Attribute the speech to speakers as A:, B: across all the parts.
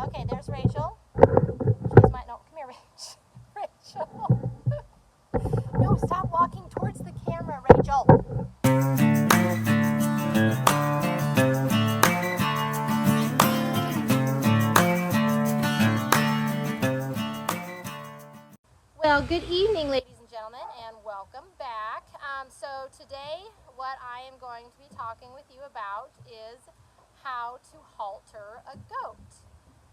A: Okay, there's Rachel. She's my, no, come here, Rachel. No, stop walking towards the camera, Rachel. Well, good evening, ladies and gentlemen, and welcome back. So today, what I am going to be talking with you about is how to halter a goat.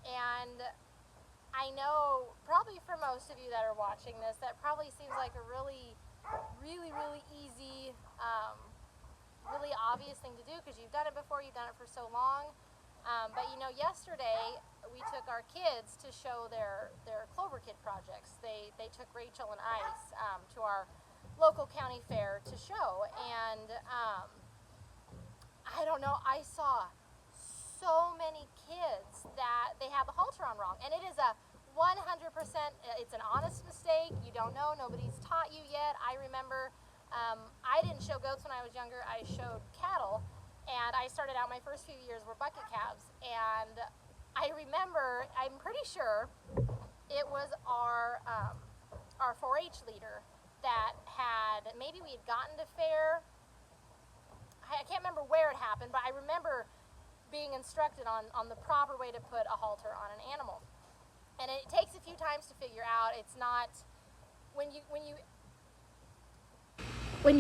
A: And I know probably for most of you that are watching this, that probably seems like a really easy, really obvious thing to do because you've done it before, you've done it for so long. But you know, yesterday we took our kids to show their Clover Kid projects. They took Rachel and Ice to our local county fair to show, and I don't know, I saw so many kids that they have the halter on wrong, and it is a 100%, it's an honest mistake. You don't know, nobody's taught you yet. I remember I didn't show goats when I was younger, I showed cattle, and I started out, my first few years were bucket calves, and I remember, I'm pretty sure it was our 4-H leader that had, maybe we had gotten to fair, I can't remember where it happened, but I remember being instructed on the proper way to put a halter on an animal. And it takes a few times to figure out. It's not, when you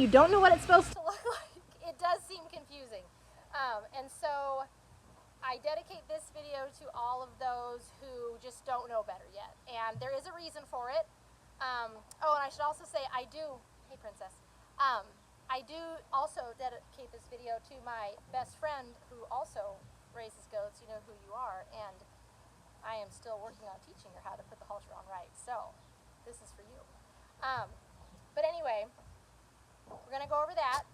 A: don't know what it's supposed to look like, it does seem confusing. And so I dedicate this video to all of those who just don't know better yet. And there is a reason for it. Oh, and I should also say, I do, hey princess, I do also dedicate this video to my best friend who also raises goats. You know who you are, and I am still working on teaching her how to put the halter on right. So this is for you. But anyway, we're going to go over that,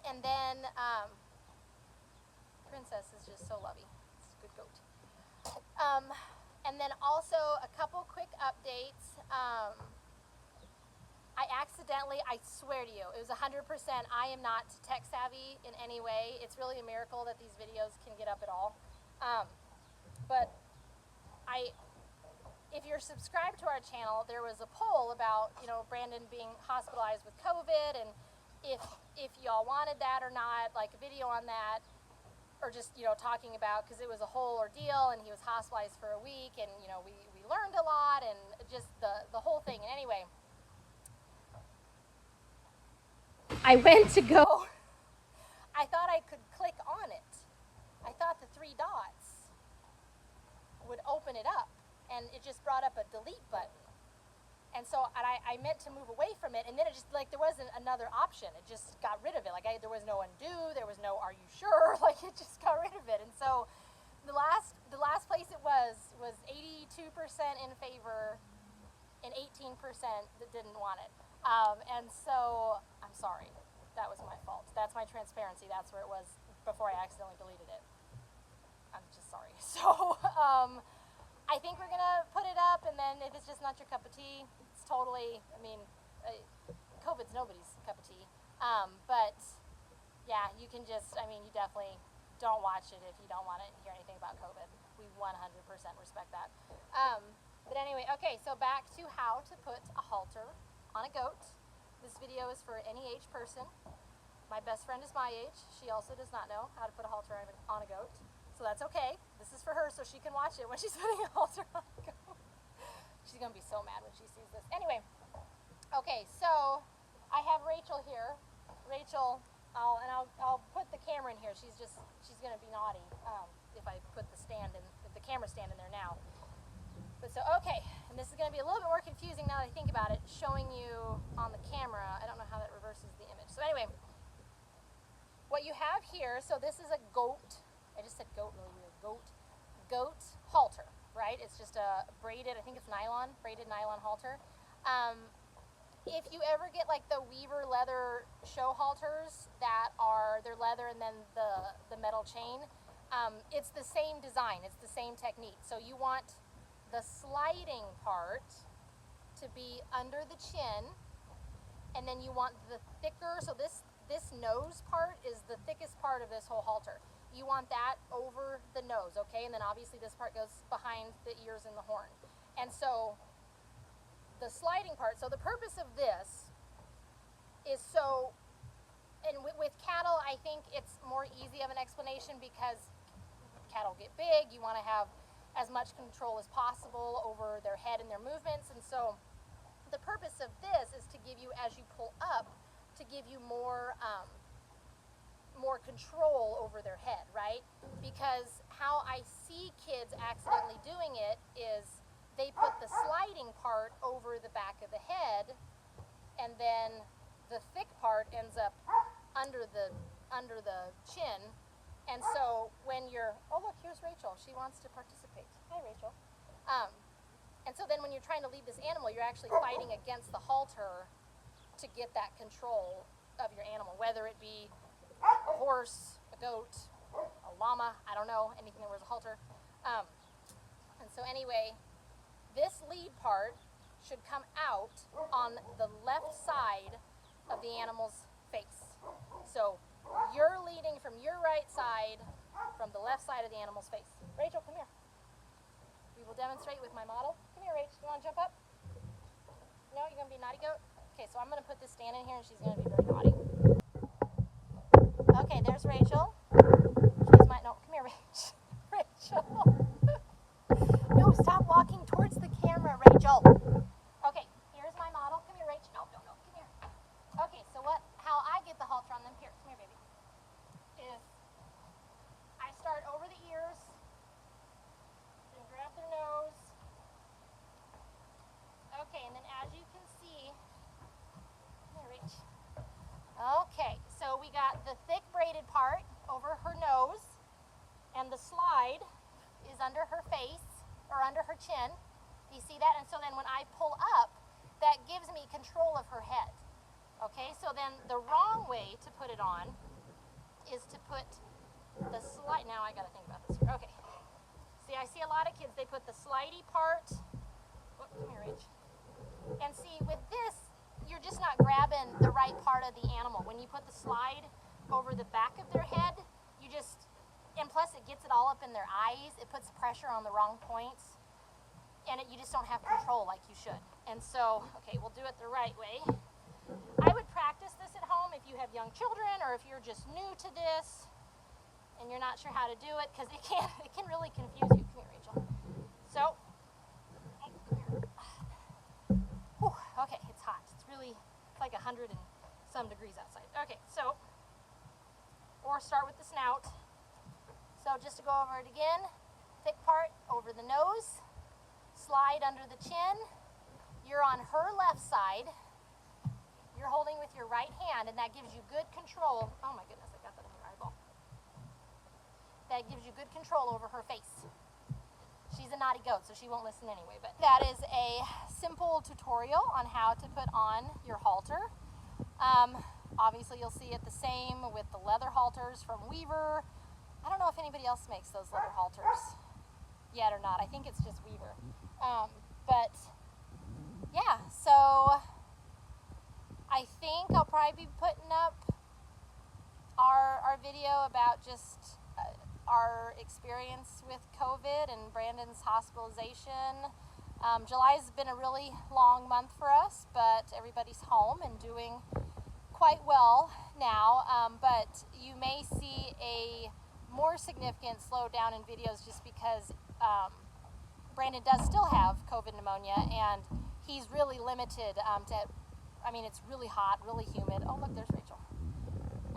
A: and then Princess is just so lovey. It's a good goat. And then also a couple quick updates. I swear to you, it was 100%, I am not tech savvy in any way. It's really a miracle that these videos can get up at all. But if you're subscribed to our channel, there was a poll about, you know, Brandon being hospitalized with COVID, and if y'all wanted that or not, like a video on that, or just, you know, talking about, because it was a whole ordeal, and he was hospitalized for a week, and, you know, we learned a lot, and just the whole thing. And anyway, I went to go, I thought I could click on it. I thought the 3 dots would open it up, and it just brought up a delete button. And so I meant to move away from it, and then it just, like, there wasn't another option. It just got rid of it. Like, there was no undo, there was no are you sure? Like, it just got rid of it. And so the last place it was 82% in favor and 18% that didn't want it. And so I'm sorry. That was my fault. That's my transparency. That's where it was before I accidentally deleted it. I'm just sorry. So I think we're going to put it up, and then if it's just not your cup of tea, it's totally, I mean, COVID's nobody's cup of tea. But yeah, you can just, I mean, you definitely don't watch it if you don't want to hear anything about COVID. We 100% respect that. But anyway, okay, so back to how to put a halter on a goat. This video is for any age person. My best friend is my age. She also does not know how to put a halter on a goat. So that's okay. This is for her so she can watch it when she's putting a halter on a goat. She's going to be so mad when she sees this. Anyway, okay, so I have Rachel here. Rachel, I'll put the camera in here. She's going to be naughty if I put the camera stand in there now. But so, okay, and this is going to be a little bit more confusing now that I think about it, showing you on the camera. I don't know how that reverses the image. So anyway, what you have here, so this is a goat. I just said goat really weird. Goat halter, right? It's just a braided, I think it's nylon, braided nylon halter. If you ever get like the Weaver leather show halters that are, they're leather and then the metal chain, it's the same design, it's the same technique. So you want the sliding part to be under the chin, and then you want the thicker, so this nose part is the thickest part of this whole halter. you want that over the nose, okay? And then obviously this part goes behind the ears and the horn. And so the sliding part, so the purpose of this is so, and with cattle, I think it's more easy of an explanation because cattle get big. You want to have as much control as possible over their head and their movements. And so the purpose of this is to give you, as you pull up, to give you more more control over their head, right? Because how I see kids accidentally doing it is they put the sliding part over the back of the head, and then the thick part ends up under the chin. And so when you're, oh look, here's Rachel. She wants to participate. Hi, Rachel. And so then when you're trying to lead this animal, you're actually fighting against the halter to get that control of your animal, whether it be a horse, a goat, a llama, I don't know, anything that wears a halter. And so anyway, this lead part should come out on the left side of the animal's face. So you're leading from your right side, from the left side of the animal's face. Rachel, come here. We will demonstrate with my model. Come here, Rach. You want to jump up? No, you're going to be a naughty goat? Okay, so I'm going to put this stand in here and she's going to be very naughty. Okay, there's Rachel. She's my, no, come here, Rach. Rachel. No, stop walking towards the camera, Rachel. Okay, here's my model. Come here, Rach. No, come here. Okay, so how I get the halter on them, here, come here, baby, is I start over the ears, and grab their nose. Okay, and then as you can see, come here, Rach. Okay, so we got the thick braided part over her nose, and the slide is under her face, or under her chin. Do you see that? And so then when I pull up, that gives me control of her head. Okay, so then the wrong way to put it on is to put the slide, now I gotta think about this here. Okay, see, I see a lot of kids, they put the slidey part, oh, come here, Rach. And see, with this, you're just not grabbing the right part of the animal. When you put the slide over the back of their head, you just, and plus it gets it all up in their eyes, it puts pressure on the wrong points, and you just don't have control like you should. And so, okay, we'll do it the right way. I would practice this at home if you have young children or if you're just new to this and you're not sure how to do it, because it can really confuse you. Come here, Rachel. So, whew, okay, it's hot. It's like 100 and some degrees outside. Okay, so, or start with the snout. So just to go over it again, thick part over the nose, slide under the chin. You're on her left side. You're holding with your right hand, and that gives you good control. Oh my goodness, I got that in your eyeball. That gives you good control over her face. She's a naughty goat, so she won't listen anyway. But that is a simple tutorial on how to put on your halter. Obviously, you'll see it the same with the leather halters from Weaver. I don't know if anybody else makes those leather halters yet or not. I think it's just Weaver. But yeah, so I think I'll probably be putting up our video about just our experience with COVID and Brandon's hospitalization. July's been a really long month for us, but everybody's home and doing quite well now. But you may see a more significant slowdown in videos just because Brandon does still have COVID pneumonia, and he's really limited I mean, it's really hot, really humid. Oh, look, there's Rachel.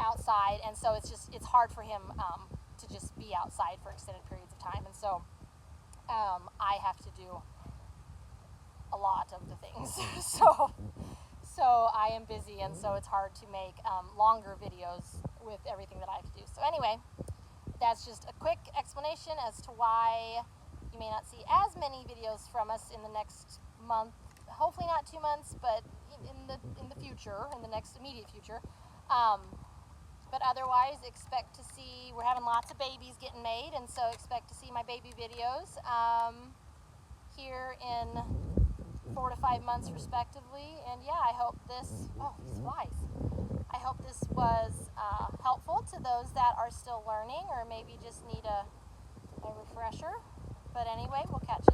A: Outside, and so it's hard for him to just be outside for extended periods of time. And so I have to do a lot of the things. so I am busy, and so it's hard to make longer videos with everything that I have to do. So anyway, that's just a quick explanation as to why you may not see as many videos from us in the next month. Hopefully not 2 months, but in the future, in the next immediate future. But otherwise, expect to see, we're having lots of babies getting made, and so expect to see my baby videos here in 4 to 5 months respectively. And yeah, I hope this, oh, these flies. I hope this was helpful to those that are still learning or maybe just need a refresher. But anyway, we'll catch you